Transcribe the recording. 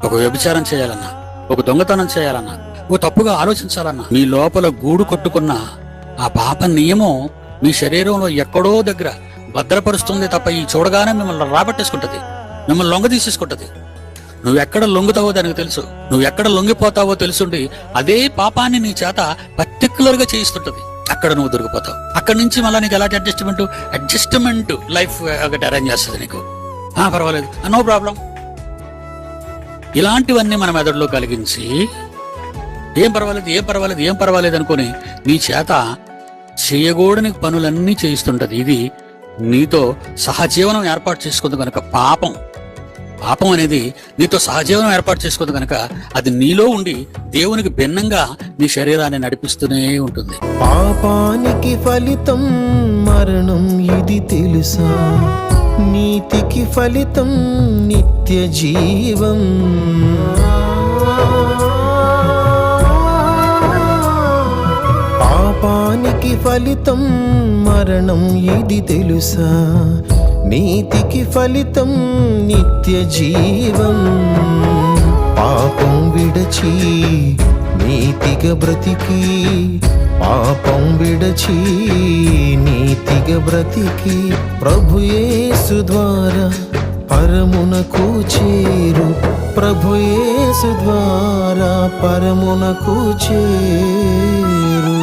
ఒక వ్యభిచారం చేయాలన్నా, ఒక దొంగతనం చేయాలన్నా, ఒక తప్పుగా ఆలోచించాలన్నా, మీ లోపల గూడు కొట్టుకున్న ఆ పాప నియమం మీ శరీరంలో ఎక్కడో దగ్గర భద్రపరుస్తుంది తప్ప ఈ చూడగానే మిమ్మల్ని రాబట్టేసుకుంటది, మిమ్మల్ని లొంగ తీసేసుకుంటది. నువ్వెక్కడ లొంగుతావో దానికి తెలుసు, నువ్వెక్కడ లొంగిపోతావో తెలుసుండి అదే పాపాన్ని నీ చేత పర్టికులర్ గా చేయిస్తుంటది. అక్కడ నువ్వు దొరికిపోతావు. అక్కడి నుంచి మళ్ళీ నీకు ఎలాంటి అడ్జస్ట్మెంట్ లైఫ్ ఒకటి అరేంజ్ చేస్తుంది నీకు. పర్వాలేదు, నో ప్రాబ్లం. ఇలాంటివన్నీ మన మెదడులో కలిగించి ఏం పర్వాలేదు అనుకుని నీ చేత చేయకూడని పనులన్నీ చేయిస్తుంటది. ఇది నీతో సహజీవనం ఏర్పాటు చేసుకుంది కనుక పాపం అనేది నీతో సహజీవనం ఏర్పాటు చేసుకుంది కనుక అది నీలో ఉండి దేవునికి భిన్నంగా నీ శరీరాన్ని నడిపిస్తూనే ఉంటుంది. పాపానికి ఫలితం మరణం, ఇది తెలుసా? నీతికి ఫలితం నిత్య జీవం. పాపానికి ఫలితం మరణం, ఇది తెలుసా? నీతికి ఫలితం నిత్య జీవం. పాపం విడచి నీతిగా బ్రతికి, పాపం విడచి నీతిగా బ్రతికి ప్రభు యేసు ద్వారా పరమునకు చేరు. ప్రభు యేసు ద్వారా పరమునకు చేరు.